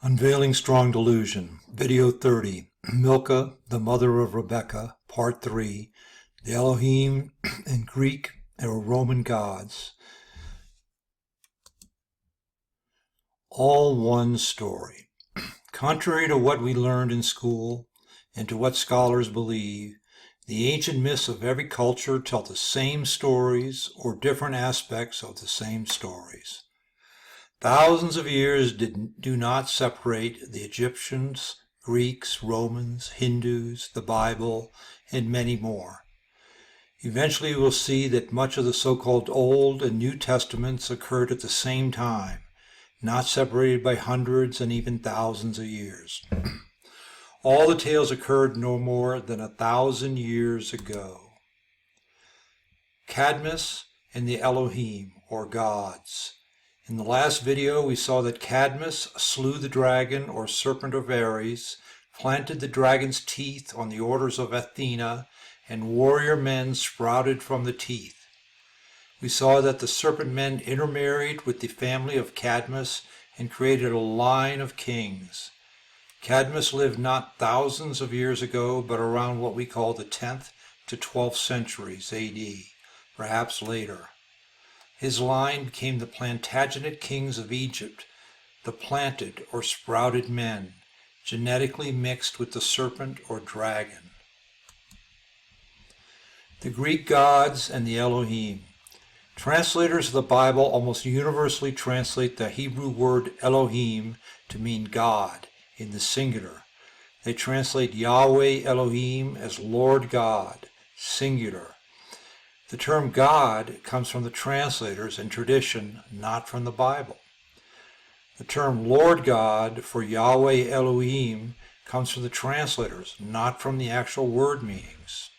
Unveiling Strong Delusion, Video 30, Milcah, the Mother of Rebecca, Part 3, the Elohim and Greek or Roman gods. All one story. Contrary to what we learned in school and to what scholars believe, the ancient myths of every culture tell the same stories or different aspects of the same stories. Thousands of years do not separate the Egyptians, Greeks, Romans, Hindus, the Bible, and many more. Eventually we'll see that much of the so-called Old and New Testaments occurred at the same time, not separated by hundreds and even thousands of years. All the tales occurred no more than 1,000 years ago. Cadmus and the Elohim, or gods. In the last video, we saw that Cadmus slew the dragon or serpent of Ares, planted the dragon's teeth on the orders of Athena, and warrior men sprouted from the teeth. We saw that the serpent men intermarried with the family of Cadmus and created a line of kings. Cadmus lived not thousands of years ago, but around what we call the 10th to 12th centuries AD, perhaps later. His line became the Plantagenet kings of Egypt, the planted or sprouted men, genetically mixed with the serpent or dragon. The Greek gods and the Elohim. Translators of the Bible almost universally translate the Hebrew word Elohim to mean God in the singular. They translate Yahweh Elohim as Lord God, singular. The term God comes from the translators and tradition, not from the Bible. The term Lord God for Yahweh Elohim comes from the translators, not from the actual word meanings.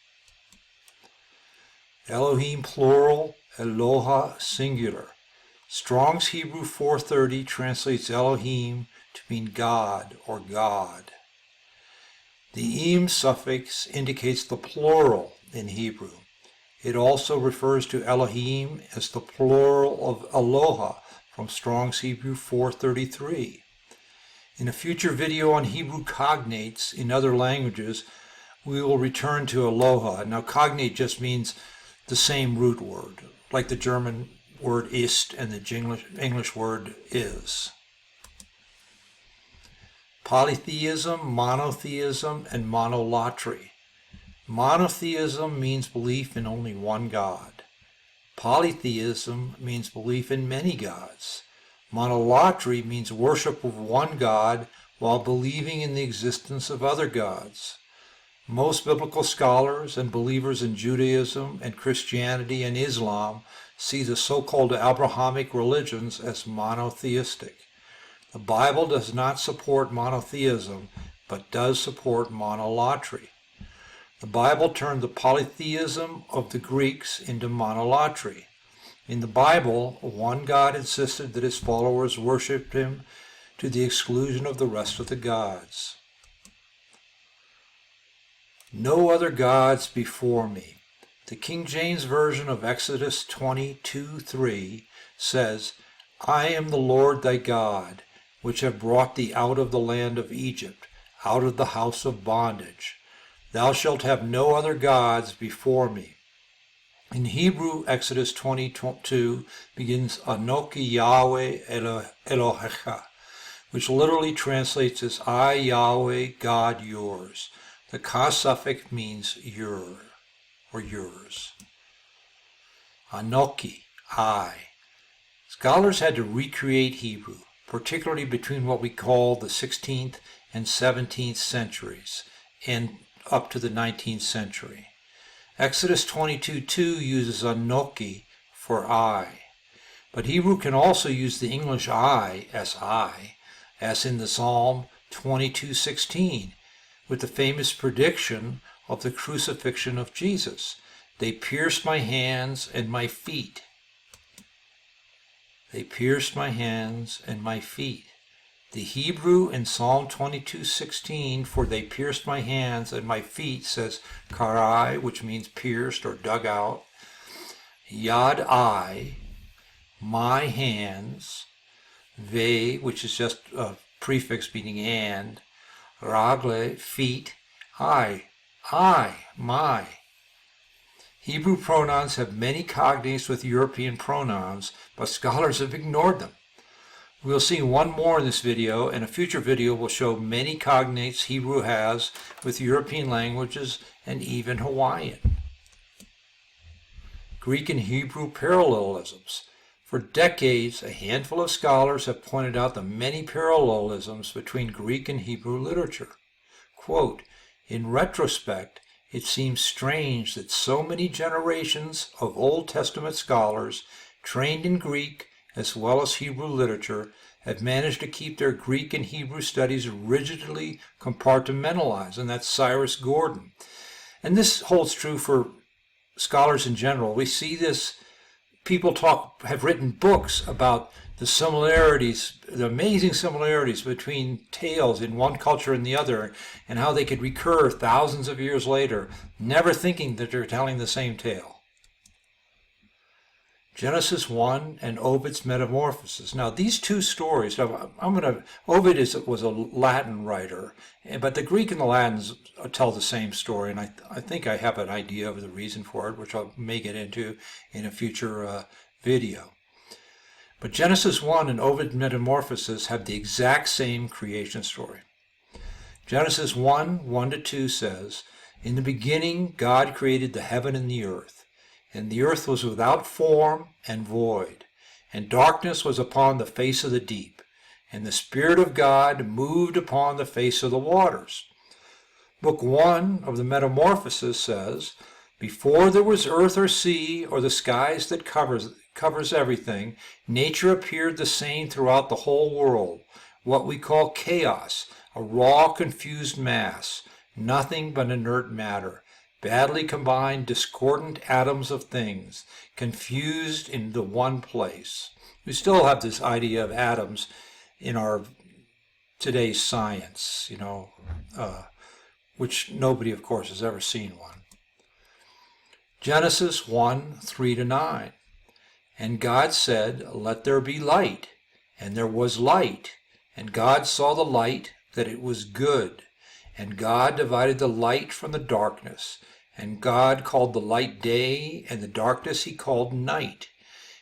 Elohim plural, Eloha singular. Strong's Hebrew 430 translates Elohim to mean God or God. The im suffix indicates the plural in Hebrew. It also refers to Elohim as the plural of Aloha from Strong's Hebrew 433. In a future video on Hebrew cognates in other languages, we will return to Aloha. Now, cognate just means the same root word, like the German word ist and the English word is. Polytheism, monotheism, and monolatry. Monotheism means belief in only one God. Polytheism means belief in many gods. Monolatry means worship of one God while believing in the existence of other gods. Most biblical scholars and believers in Judaism and Christianity and Islam see the so-called Abrahamic religions as monotheistic. The Bible does not support monotheism, but does support monolatry. The Bible turned the polytheism of the Greeks into monolatry. In the Bible, one God insisted that his followers worshipped him to the exclusion of the rest of the gods. No other gods before me. The King James Version of Exodus 22:3 says, I am the Lord thy God, which have brought thee out of the land of Egypt, out of the house of bondage. Thou shalt have no other gods before me. In Hebrew, Exodus 22 begins Anoki Yahweh Elohecha, which literally translates as I, Yahweh, God yours. The ka suffix means your or yours. Anoki, I. Scholars had to recreate Hebrew, particularly between what we call the 16th and 17th centuries, and up to the 19th century. Exodus 22:2 uses Anoki for I, but Hebrew can also use the English I, as in the Psalm 22:16, with the famous prediction of the crucifixion of Jesus. They pierced my hands and my feet. They pierced my hands and my feet. The Hebrew in Psalm 22:16 for they pierced my hands and my feet says karai, which means pierced or dug out. Yad I, my hands. Ve, which is just prefix meaning and, ragle, feet, I, my. Hebrew pronouns have many cognates with European pronouns, but scholars have ignored them. We'll see one more in this video, and a future video will show many cognates Hebrew has with European languages and even Hawaiian. Greek and Hebrew parallelisms. For decades, a handful of scholars have pointed out the many parallelisms between Greek and Hebrew literature. Quote, in retrospect, it seems strange that so many generations of Old Testament scholars trained in Greek as well as Hebrew literature have managed to keep their Greek and Hebrew studies rigidly compartmentalized, and that's Cyrus Gordon. And this holds true for scholars in general. We see this, people have written books about the similarities, the amazing similarities between tales in one culture and the other, and how they could recur thousands of years later, never thinking that they're telling the same tale. Genesis 1 and Ovid's Metamorphoses. Now, these two stories, Ovid was a Latin writer, but the Greek and the Latins tell the same story, and I think I have an idea of the reason for it, which I may get into in a future video. But Genesis 1 and Ovid's Metamorphoses have the exact same creation story. Genesis 1, 1-2 says, in the beginning God created the heaven and the earth. And the earth was without form and void, and darkness was upon the face of the deep, and the Spirit of God moved upon the face of the waters. Book 1 of the Metamorphoses says, before there was earth or sea or the skies that covers everything, nature appeared the same throughout the whole world, what we call chaos, a raw, confused mass, nothing but inert matter. Badly combined, discordant atoms of things, confused into one place. We still have this idea of atoms in our today's science, which nobody, of course, has ever seen one. Genesis 1, 3-9. And God said, let there be light. And there was light. And God saw the light, that it was good. And God divided the light from the darkness. And God called the light day, and the darkness he called night.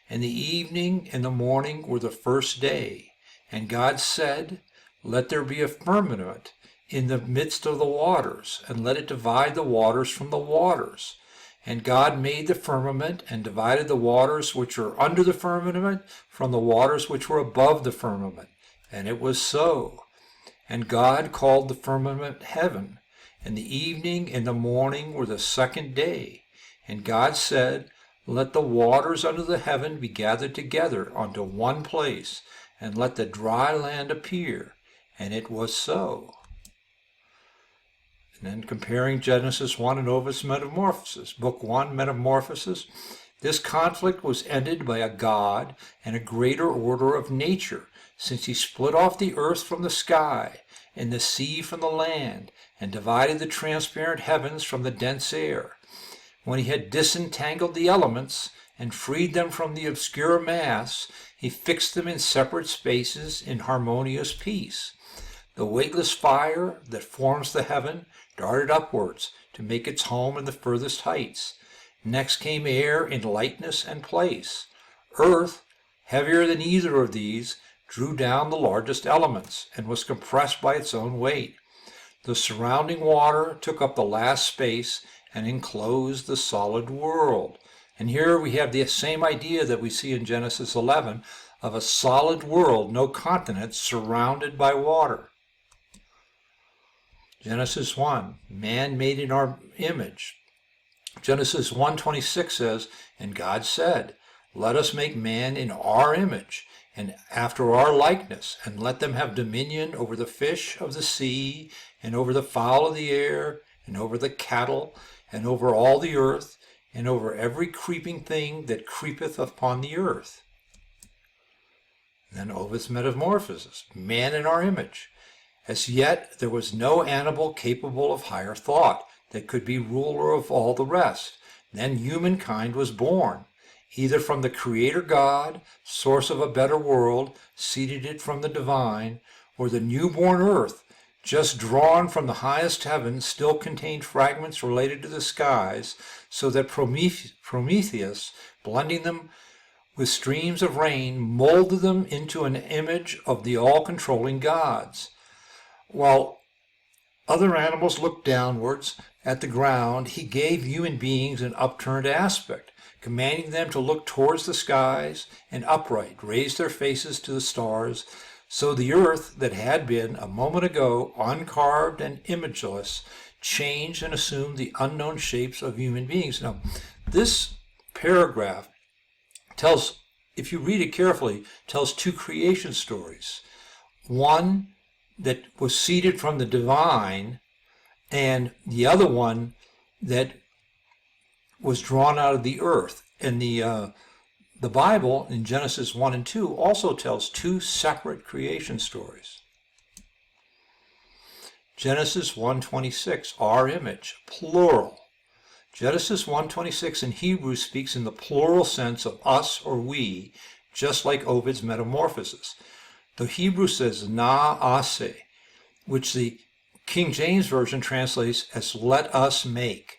And the evening and the morning were the first day. And God said, let there be a firmament in the midst of the waters, and let it divide the waters from the waters. And God made the firmament, and divided the waters which were under the firmament from the waters which were above the firmament. And it was so. And God called the firmament heaven. And the evening and the morning were the second day. And God said, let the waters under the heaven be gathered together unto one place, and let the dry land appear. And it was so. And then comparing Genesis 1 and Ovid's Metamorphoses. Book 1, Metamorphoses. This conflict was ended by a God and a greater order of nature, since he split off the earth from the sky, and the sea from the land, and divided the transparent heavens from the dense air. When he had disentangled the elements, and freed them from the obscure mass, he fixed them in separate spaces in harmonious peace. The weightless fire that forms the heaven darted upwards to make its home in the furthest heights. Next came air in lightness and place. Earth, heavier than either of these, drew down the largest elements, and was compressed by its own weight. The surrounding water took up the last space and enclosed the solid world. And here we have the same idea that we see in Genesis 11 of a solid world, no continents, surrounded by water. Genesis 1, man made in our image. Genesis 1:26 says, and God said, let us make man in our image, and after our likeness, and let them have dominion over the fish of the sea, and over the fowl of the air, and over the cattle, and over all the earth, and over every creeping thing that creepeth upon the earth. And then Ovid's Metamorphoses, man in our image. As yet there was no animal capable of higher thought that could be ruler of all the rest. Then humankind was born, either from the Creator God, source of a better world, seated it from the divine, or the newborn earth, just drawn from the highest heavens, still contained fragments related to the skies, so that Prometheus, blending them with streams of rain, molded them into an image of the all-controlling gods. While other animals looked downwards at the ground, he gave human beings an upturned aspect, commanding them to look towards the skies and upright, raise their faces to the stars. So the earth that had been, a moment ago, uncarved and imageless, changed and assumed the unknown shapes of human beings. Now, this paragraph tells, if you read it carefully, tells two creation stories. One that was seeded from the divine, and the other one that was drawn out of the earth. And the Bible in Genesis 1 and 2 also tells two separate creation stories. Genesis 1:26, our image, plural. Genesis 1:26 in Hebrew speaks in the plural sense of us or we, just like Ovid's Metamorphoses. The Hebrew says na'aseh, which the King James Version translates as let us make.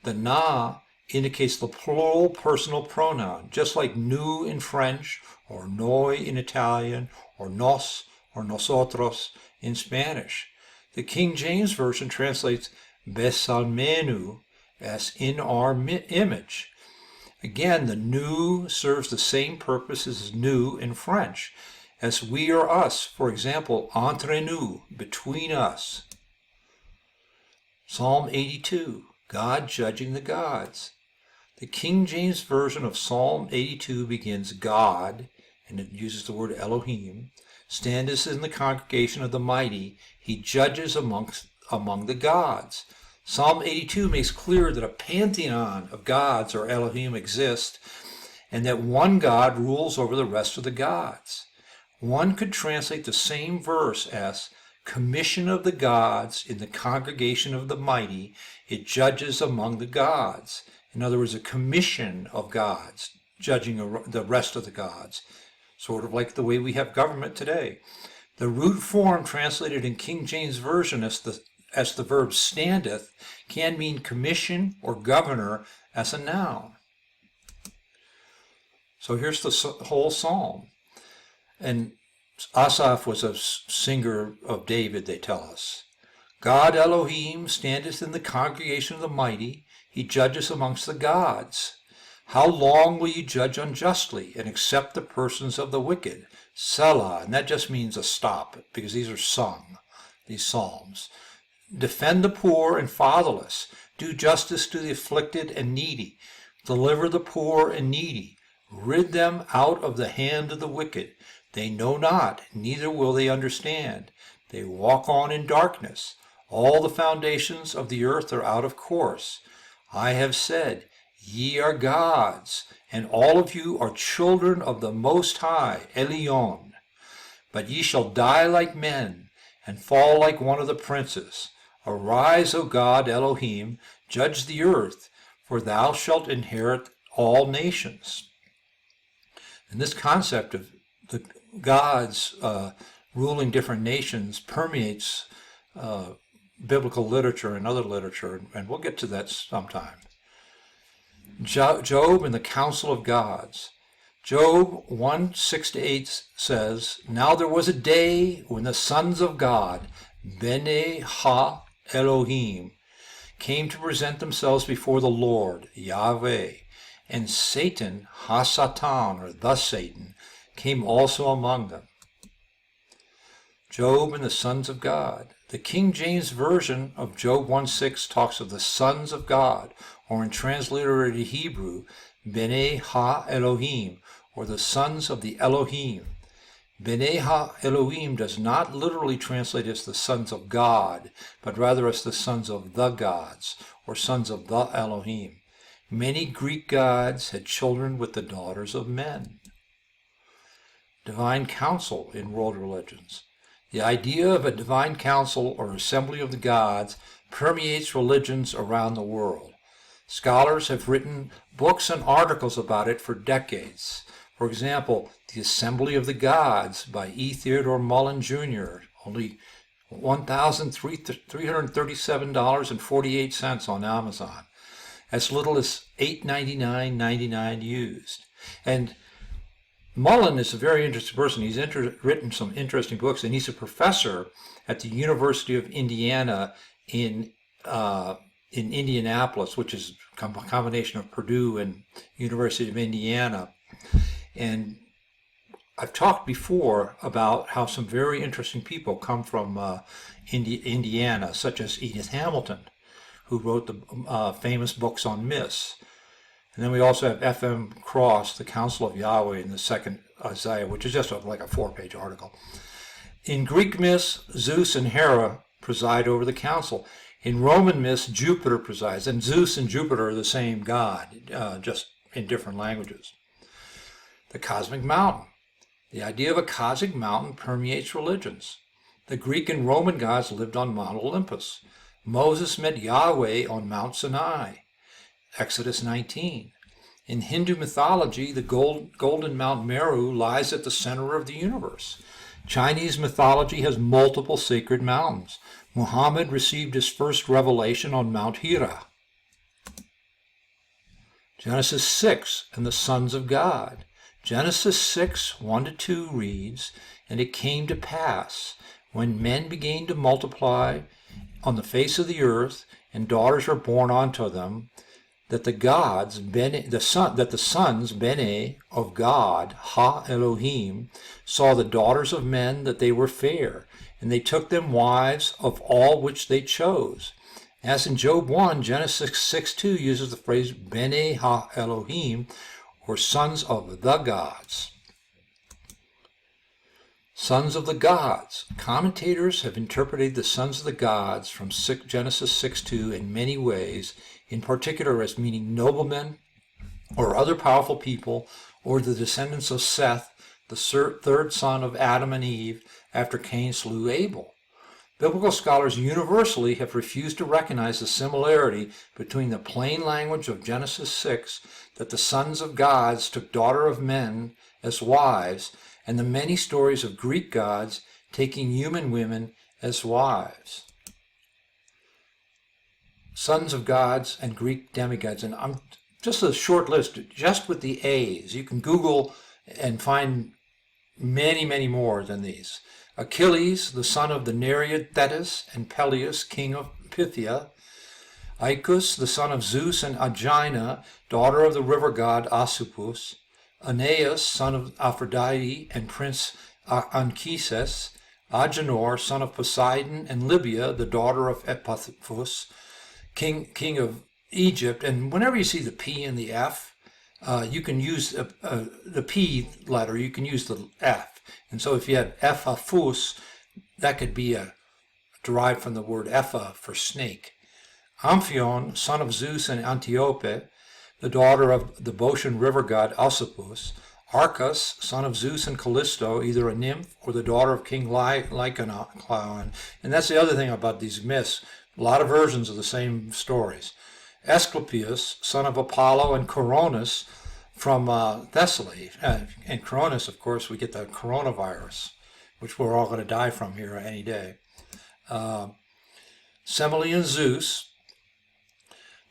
The na indicates the plural personal pronoun, just like nous in French, or noi in Italian, or nos, or nosotros in Spanish. The King James Version translates besalmenu as in our image. Again, the nous serves the same purpose as nous in French, as we or us, for example, entre nous, between us. Psalm 82, God judging the gods. The King James Version of Psalm 82 begins, God, and it uses the word Elohim, standeth in the congregation of the mighty, he judges among the gods. Psalm 82 makes clear that a pantheon of gods, or Elohim, exists, and that one God rules over the rest of the gods. One could translate the same verse as, commission of the gods in the congregation of the mighty, it judges among the gods. In other words, a commission of gods judging the rest of the gods, sort of like the way we have government today. The root form translated in King James Version as the verb standeth can mean commission or governor as a noun. So here's the whole psalm. And Asaph was a singer of David, they tell us. God Elohim standeth in the congregation of the mighty, he judges amongst the gods. How long will you judge unjustly and accept the persons of the wicked? Selah, and that just means a stop, because these are sung, these psalms. Defend the poor and fatherless. Do justice to the afflicted and needy. Deliver the poor and needy. Rid them out of the hand of the wicked. They know not, neither will they understand. They walk on in darkness. All the foundations of the earth are out of course. I have said, ye are gods, and all of you are children of the Most High, Elyon. But ye shall die like men, and fall like one of the princes. Arise, O God, Elohim, judge the earth, for thou shalt inherit all nations. And this concept of the gods ruling different nations permeates biblical literature and other literature, and we'll get to that sometime. Job and the Council of Gods. Job 1:6-8 says, Now there was a day when the sons of God, Bene Ha Elohim, came to present themselves before the Lord, Yahweh, and Satan, Ha-Satan, or the Satan, came also among them. Job and the sons of God. The King James Version of Job 1:6 talks of the sons of God, or in transliterated Hebrew, Bene Ha Elohim, or the sons of the Elohim. Bene Ha Elohim does not literally translate as the sons of God, but rather as the sons of the gods, or sons of the Elohim. Many Greek gods had children with the daughters of men. Divine council in world religions. The idea of a divine council or assembly of the gods permeates religions around the world. Scholars have written books and articles about it for decades. For example, The Assembly of the Gods by E. Theodore Mullen Jr., only $1,337.48 on Amazon. As little as $8.99.99 used. And Mullen is a very interesting person. He's written some interesting books, and he's a professor at the University of Indiana in Indianapolis, which is a combination of Purdue and University of Indiana. And I've talked before about how some very interesting people come from Indiana, such as Edith Hamilton, who wrote the famous books on myths. And then we also have F.M. Cross, The Counsel of Yahweh in the Second Isaiah, which is just like a 4-page article. In Greek myths, Zeus and Hera preside over the council. In Roman myths, Jupiter presides, and Zeus and Jupiter are the same god, just in different languages. The cosmic mountain. The idea of a cosmic mountain permeates religions. The Greek and Roman gods lived on Mount Olympus. Moses met Yahweh on Mount Sinai, Exodus 19. In Hindu mythology, the golden Mount Meru lies at the center of the universe. Chinese mythology has multiple sacred mountains. Muhammad received his first revelation on Mount Hira. Genesis 6 and the sons of God. Genesis 6, 1-2 reads, "And it came to pass, when men began to multiply on the face of the earth, and daughters were born unto them, that the sons Bene of God, Ha Elohim, saw the daughters of men that they were fair, and they took them wives of all which they chose." As in Job 1, Genesis 6:2 uses the phrase Bene Ha Elohim, or sons of the gods. Sons of the gods. Commentators have interpreted the sons of the gods from Genesis 6:2 in many ways, in particular as meaning noblemen or other powerful people, or the descendants of Seth, the third son of Adam and Eve, after Cain slew Abel. Biblical scholars universally have refused to recognize the similarity between the plain language of Genesis 6, that the sons of gods took daughter of men as wives, and the many stories of Greek gods taking human women as wives. Sons of gods and Greek demigods, and I'm just a short list, just with the A's. You can Google and find many, many more than these. Achilles, the son of the Nereid Thetis and Peleus, king of Phthia. Iacchus, the son of Zeus and Aegina, daughter of the river god Asopus. Aeneas, son of Aphrodite and prince Anchises. Agenor, son of Poseidon, and Libya, the daughter of Epaphus, king of Egypt. And whenever you see the P and the F, you can use the P letter, you can use the F. And so if you had Epaphus, that could be derived from the word Epha for snake. Amphion, son of Zeus and Antiope, the daughter of the Boeotian river god Asopus. Arcas, son of Zeus and Callisto, either a nymph or the daughter of King Lycaon. And that's the other thing about these myths. A lot of versions of the same stories. Asclepius, son of Apollo and Coronis from Thessaly. And Coronis, of course, we get the coronavirus, which we're all going to die from here any day. Semele and Zeus,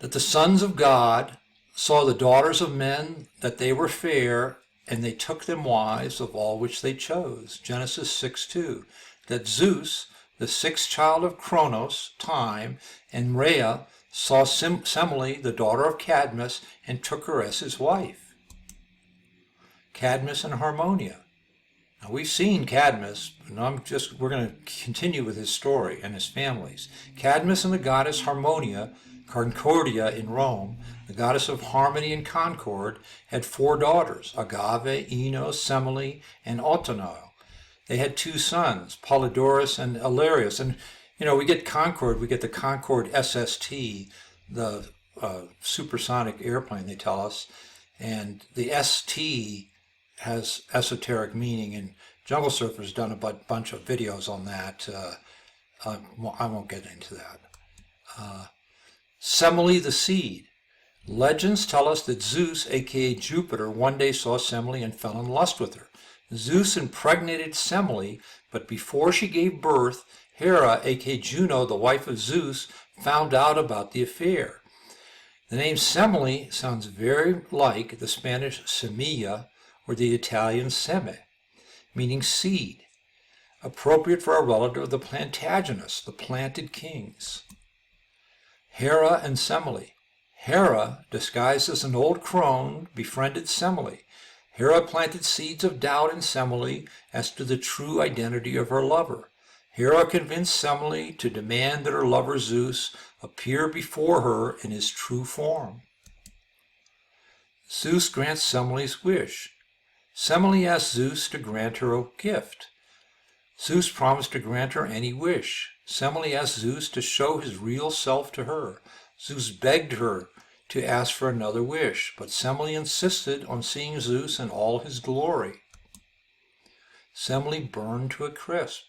that the sons of God saw the daughters of men, that they were fair, and they took them wives of all which they chose. Genesis 6:2. That Zeus, the sixth child of Kronos, time, and Rhea, saw Semele, the daughter of Cadmus, and took her as his wife. Cadmus and Harmonia. Now we've seen Cadmus, and we're going to continue with his story and his families. Cadmus and the goddess Harmonia, Concordia in Rome, the goddess of harmony and concord, had 4 daughters, Agave, Enos, Semele, and Autonoe. They had 2 sons, Polydorus and Ilarius. And, we get Concorde, we get the Concorde SST, the supersonic airplane, they tell us. And the ST has esoteric meaning, and Jungle Surfer's done a bunch of videos on that. I won't get into that. Semele the seed. Legends tell us that Zeus, aka Jupiter, one day saw Semele and fell in lust with her. Zeus impregnated Semele, but before she gave birth, Hera, aka Juno, the wife of Zeus, found out about the affair. The name Semele sounds very like the Spanish semilla or the Italian seme, meaning seed, appropriate for a relative of the Plantagenets, the planted kings. Hera and Semele. Hera, disguised as an old crone, befriended Semele. Hera planted seeds of doubt in Semele as to the true identity of her lover. Hera convinced Semele to demand that her lover Zeus appear before her in his true form. Zeus grants Semele's wish. Semele asks Zeus to grant her a gift. Zeus promised to grant her any wish. Semele asked Zeus to show his real self to her. Zeus begged her to ask for another wish, but Semele insisted on seeing Zeus in all his glory. Semele burned to a crisp.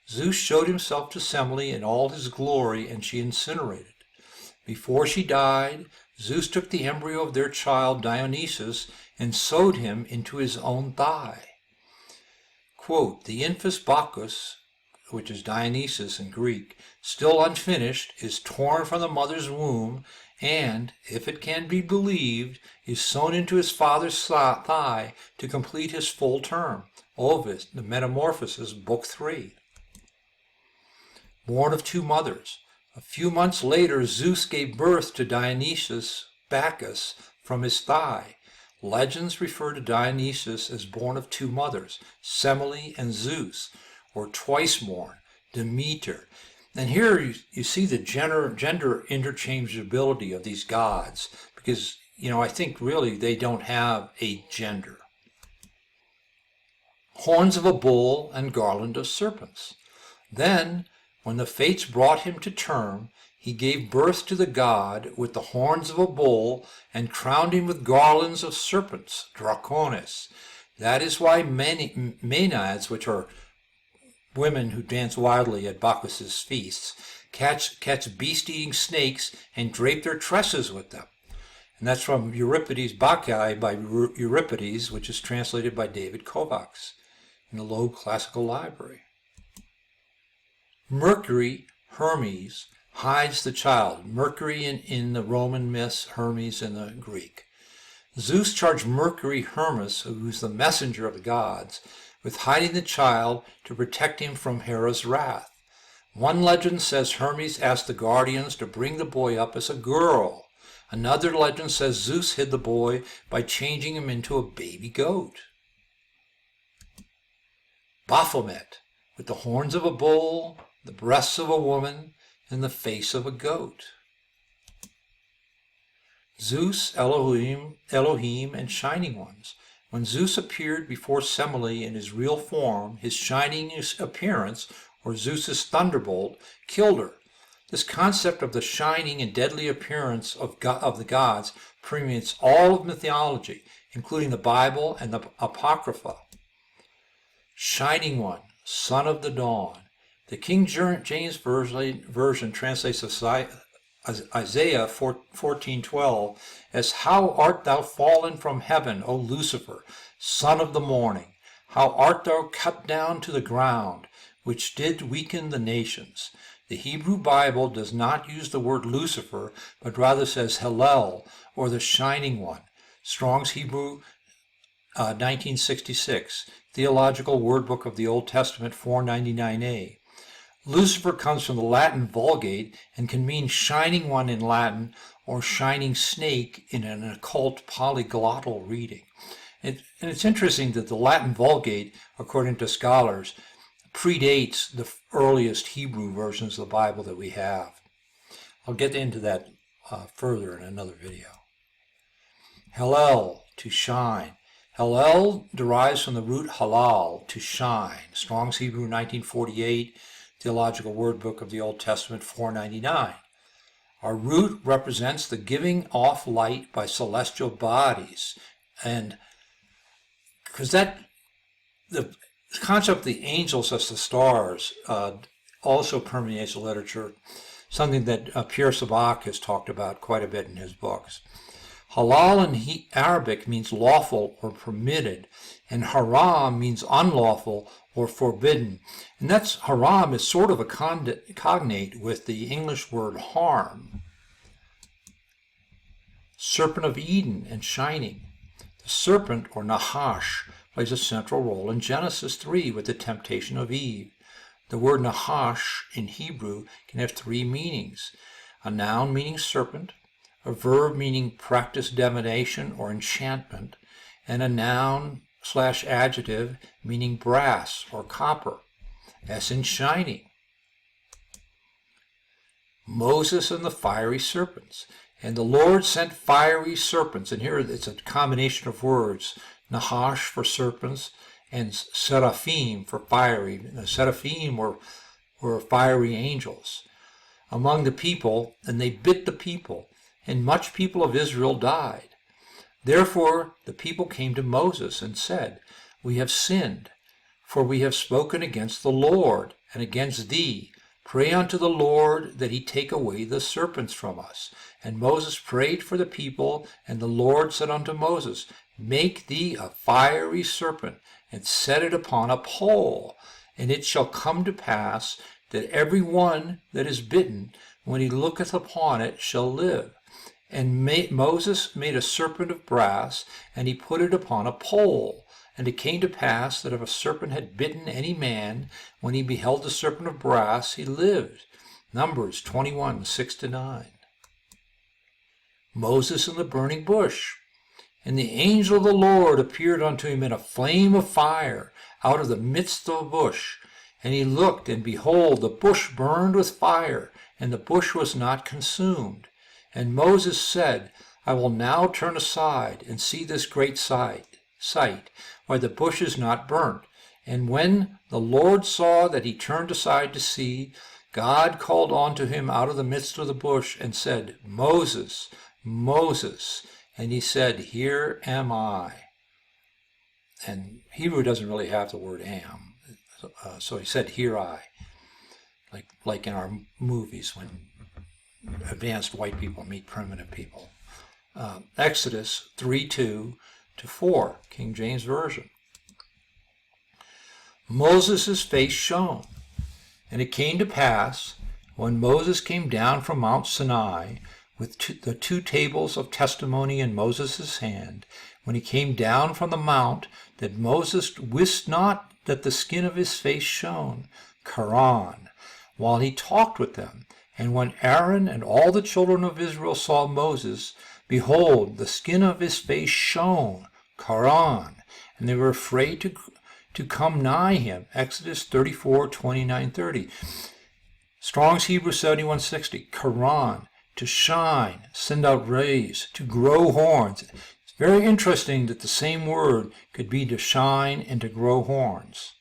Zeus showed himself to Semele in all his glory, and she incinerated. Before she died, Zeus took the embryo of their child Dionysus and sewed him into his own thigh. Quote, the infus Bacchus, which is Dionysus in Greek, still unfinished, is torn from the mother's womb and, if it can be believed, is sewn into his father's thigh to complete his full term. Ovid, the Metamorphoses, Book 3. Born of two mothers. A few months later, Zeus gave birth to Dionysus, Bacchus, from his thigh. Legends refer to Dionysus as born of two mothers, Semele and Zeus, or twice born, Demeter. And here you see the gender interchangeability of these gods, because, I think really they don't have a gender. Horns of a bull and garland of serpents. Then, when the fates brought him to term, he gave birth to the god with the horns of a bull and crowned him with garlands of serpents, dracones. That is why Maenads, which are women who dance wildly at Bacchus's feasts, catch beast-eating snakes and drape their tresses with them. And that's from Euripides' Bacchae by Euripides, which is translated by David Kovacs in the Loeb Classical Library. Mercury, Hermes, hides the child. Mercury in the Roman myths, Hermes in the Greek. Zeus charged Mercury, Hermes, who is the messenger of the gods, with hiding the child to protect him from Hera's wrath. One legend says Hermes asked the guardians to bring the boy up as a girl. Another legend says Zeus hid the boy by changing him into a baby goat. Baphomet, with the horns of a bull, the breasts of a woman, and the face of a goat. Zeus, Elohim, and Shining Ones. When Zeus appeared before Semele in his real form, his shining appearance, or Zeus's thunderbolt, killed her. This concept of the shining and deadly appearance of the gods permeates all of mythology, including the Bible and the Apocrypha. Shining One, Son of the Dawn. The King James Version translates Isaiah 14:12 as, "How art thou fallen from heaven, O Lucifer, son of the morning? How art thou cut down to the ground, which did weaken the nations?" The Hebrew Bible does not use the word Lucifer, but rather says Hallel, or the Shining One. Strong's Hebrew 1966, Theological Word Book of the Old Testament 499a. Lucifer comes from the Latin Vulgate and can mean shining one in Latin or shining snake in an occult polyglottal reading. And it's interesting that the Latin Vulgate, according to scholars, predates the earliest Hebrew versions of the Bible that we have. I'll get into that further in another video. Hallel, to shine. Hallel derives from the root halal, to shine. Strong's Hebrew 1948, Theological Word Book of the Old Testament 499. Our root represents the giving off light by celestial bodies. And because the concept of the angels as the stars also permeates the literature, something that Pierre Sabak has talked about quite a bit in his books. Halal in Arabic means lawful or permitted. And haram means unlawful or forbidden. And haram is sort of a cognate with the English word harm. Serpent of Eden and shining. The serpent, or Nahash, plays a central role in Genesis 3 with the temptation of Eve. The word Nahash in Hebrew can have three meanings: a noun meaning serpent, a verb meaning practice divination or enchantment, and a noun/adjective meaning brass or copper, as in shining. Moses and the fiery serpents. And the Lord sent fiery serpents, and here it's a combination of words, Nahash for serpents and seraphim for fiery. The seraphim were fiery angels among the people, and they bit the people, and much people of Israel died. Therefore the people came to Moses and said, "We have sinned, for we have spoken against the Lord and against thee. Pray unto the Lord that he take away the serpents from us." And Moses prayed for the people, and the Lord said unto Moses, "Make thee a fiery serpent, and set it upon a pole. And it shall come to pass that every one that is bitten, when he looketh upon it, shall live." And Moses made a serpent of brass, and he put it upon a pole. And it came to pass that if a serpent had bitten any man, when he beheld the serpent of brass, he lived. Numbers 21, 6-9. Moses in the burning bush. And the angel of the Lord appeared unto him in a flame of fire out of the midst of a bush. And he looked, and behold, the bush burned with fire, and the bush was not consumed. And Moses said, "I will now turn aside and see this great sight, why the bush is not burnt." And when the Lord saw that he turned aside to see, God called unto him out of the midst of the bush and said, "Moses, Moses." And he said, "Here am I." And Hebrew doesn't really have the word am. So he said, "Here I." Like in our movies when advanced white people meet primitive people. Exodus 3:2-4, King James Version. Moses' face shone. And it came to pass, when Moses came down from Mount Sinai, with the two tables of testimony in Moses' hand, when he came down from the mount, that Moses wist not that the skin of his face shone, Charan, while he talked with them. And when Aaron and all the children of Israel saw Moses, behold, the skin of his face shone, Charan, and they were afraid to come nigh him. Exodus 34:29-30. Strong's Hebrew 7160, Charan, to shine, send out rays, to grow horns. It's very interesting that the same word could be to shine and to grow horns.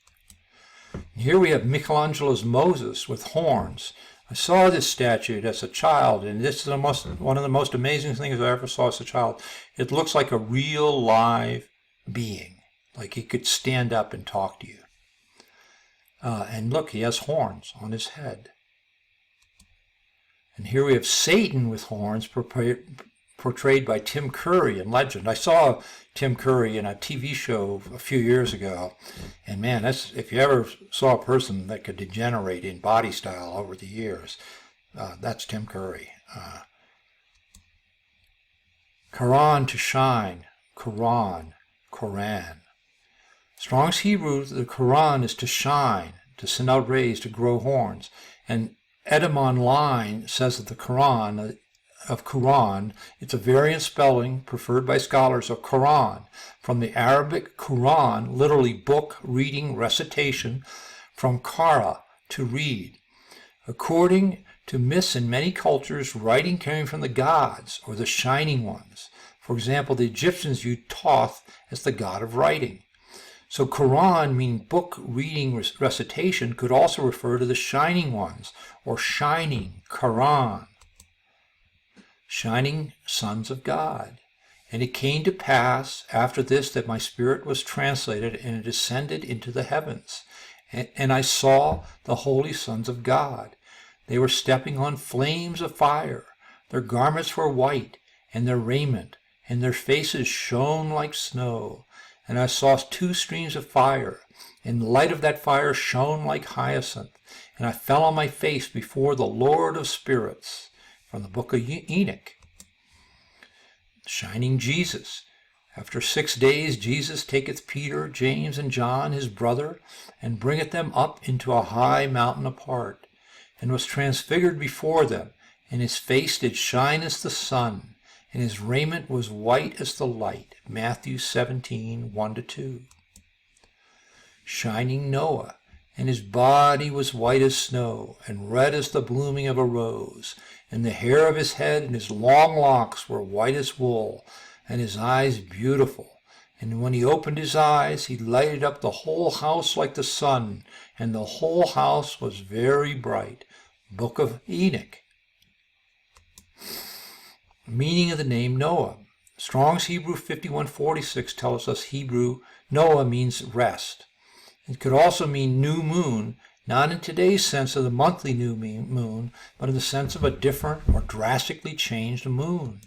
And here we have Michelangelo's Moses with horns. I saw this statue as a child, and this is one of the most amazing things I ever saw as a child. It looks like a real live being, like he could stand up and talk to you. And look, he has horns on his head. And here we have Satan with horns portrayed by Tim Curry in Legend. I saw Tim Curry in a TV show a few years ago, and man, if you ever saw a person that could degenerate in body style over the years, that's Tim Curry. Quran, to shine, Quran, Koran. Strong's Hebrew, the Quran is to shine, to send out rays, to grow horns. And Edom Online says that the Quran of Quran, it's a variant spelling preferred by scholars of Quran, from the Arabic Quran, literally book, reading, recitation, from Qara, to read. According to myths in many cultures, writing came from the gods or the shining ones. For example, the Egyptians viewed Thoth as the god of writing. So Quran, meaning book, reading, recitation, could also refer to the shining ones, or shining, Quran, shining sons of God. And it came to pass after this that my spirit was translated, and it ascended into the heavens. And I saw the holy sons of God. They were stepping on flames of fire. Their garments were white, and their raiment, and their faces shone like snow. and I saw 2 streams of fire, and the light of that fire shone like hyacinth, and I fell on my face before the Lord of spirits. From the book of Enoch. Shining Jesus. After 6 days Jesus taketh Peter, James, and John his brother, and bringeth them up into a high mountain apart, and was transfigured before them, and his face did shine as the sun, and his raiment was white as the light. Matthew 17, 1-2. Shining Noah, and his body was white as snow, and red as the blooming of a rose, and the hair of his head and his long locks were white as wool, and his eyes beautiful. And when he opened his eyes, he lighted up the whole house like the sun, and the whole house was very bright. Book of Enoch. Meaning of the name Noah. Strong's Hebrew 5146 tells us Hebrew Noah means rest. It could also mean new moon, not in today's sense of the monthly new moon, but in the sense of a different or drastically changed moon.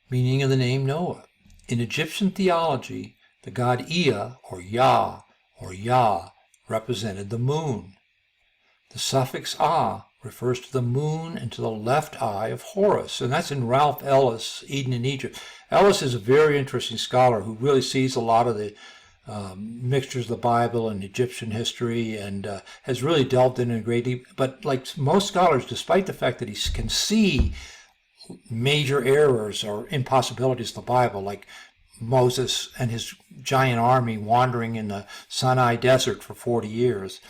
Meaning of the name Noah. In Egyptian theology, the god Ea, or Yah, represented the moon. The suffix "ah" refers to the moon and to the left eye of Horus, and that's in Ralph Ellis' Eden in Egypt. Ellis is a very interesting scholar who really sees a lot of the mixtures of the Bible and Egyptian history, and has really delved in a great deal. But like most scholars, despite the fact that he can see major errors or impossibilities of the Bible, like Moses and his giant army wandering in the Sinai desert for 40 years,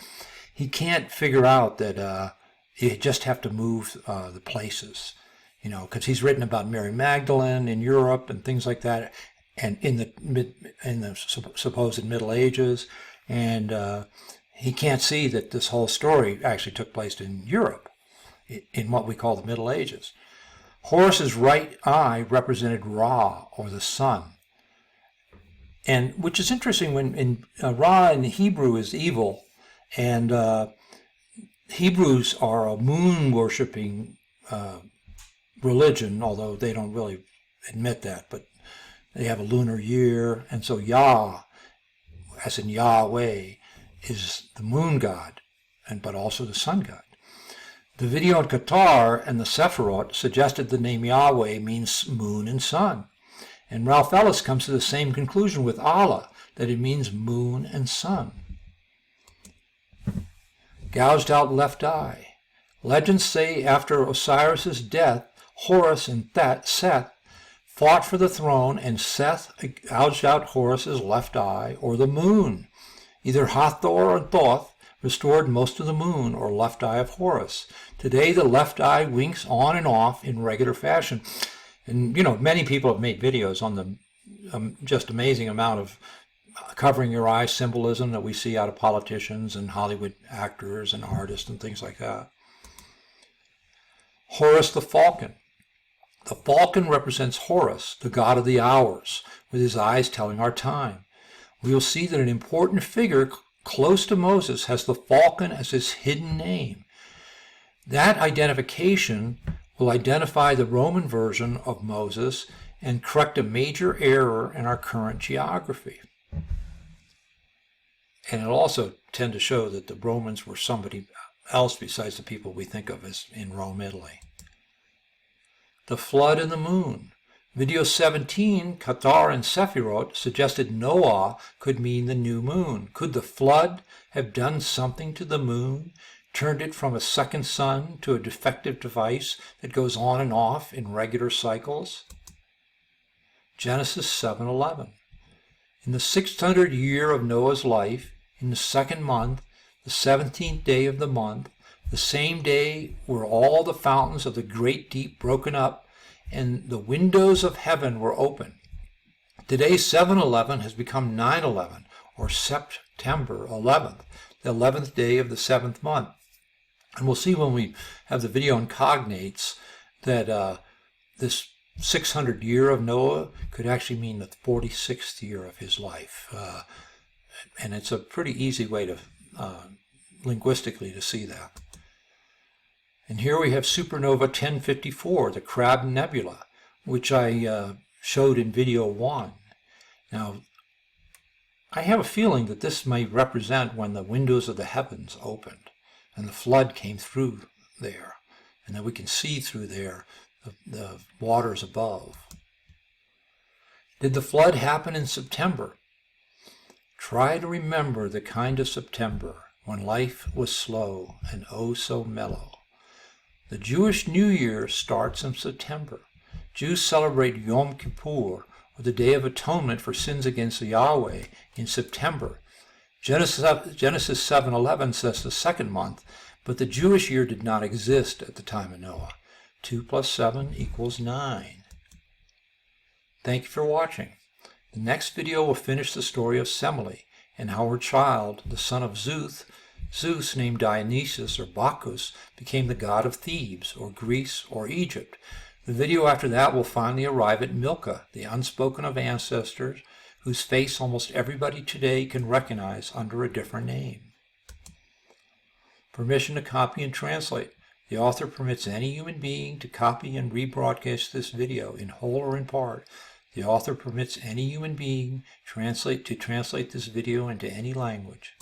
he can't figure out that you just have to move the places, because he's written about Mary Magdalene in Europe and things like that, and in the supposed Middle Ages, and he can't see that this whole story actually took place in Europe, in what we call the Middle Ages. Horus's right eye represented Ra, or the sun, and which is interesting when Ra in Hebrew is evil, and Hebrews are a moon-worshipping religion, although they don't really admit that, but they have a lunar year, and so Yah, as in Yahweh, is the moon god, but also the sun god. The video on Qatar and the Sephirot suggested the name Yahweh means moon and sun, and Ralph Ellis comes to the same conclusion with Allah, that it means moon and sun. Gouged out left eye. Legends say after Osiris's death, Horus and Seth fought for the throne, and Seth gouged out Horus's left eye, or the moon. Either Hathor or Thoth restored most of the moon, or left eye of Horus. Today the left eye winks on and off in regular fashion. And, many people have made videos on the just amazing amount of covering your eyes symbolism that we see out of politicians and Hollywood actors and artists and things like that. Horus the falcon. The falcon represents Horus, the god of the hours, with his eyes telling our time. We will see that an important figure close to Moses has the falcon as his hidden name. That identification will identify the Roman version of Moses and correct a major error in our current geography. And it'll also tend to show that the Romans were somebody else besides the people we think of as in Rome, Italy. The flood and the moon. Video 17, Qatar and Sephirot, suggested Noah could mean the new moon. Could the flood have done something to the moon, turned it from a second sun to a defective device that goes on and off in regular cycles? Genesis 7:11. In the 600th year of Noah's life, in the second month, the 17th day of the month, the same day were all the fountains of the great deep broken up, and the windows of heaven were open. Today, 7/11 has become 9/11, or September 11th, the 11th day of the 7th month. And we'll see when we have the video on cognates that this 600th year of Noah could actually mean the 46th year of his life. And it's a pretty easy way to linguistically to see that. And here we have supernova 1054, the Crab Nebula, which I showed in video 1. Now, I have a feeling that this may represent when the windows of the heavens opened and the flood came through there, and that we can see through there the waters above. Did the flood happen in September? Try to remember the kind of September when life was slow and oh so mellow. The Jewish New Year starts in September. Jews celebrate Yom Kippur, or the Day of Atonement for sins against Yahweh, in September. Genesis 7:11 says the second month, but the Jewish year did not exist at the time of Noah. 2 plus 7 equals 9. Thank you for watching. The next video will finish the story of Semele and how her child, the son of Zeus named Dionysus or Bacchus, became the god of Thebes or Greece or Egypt. The video after that will finally arrive at Milcah, the unspoken of ancestors, whose face almost everybody today can recognize under a different name. Permission to copy and translate. The author permits any human being to copy and rebroadcast this video in whole or in part. The author permits any human being to translate this video into any language.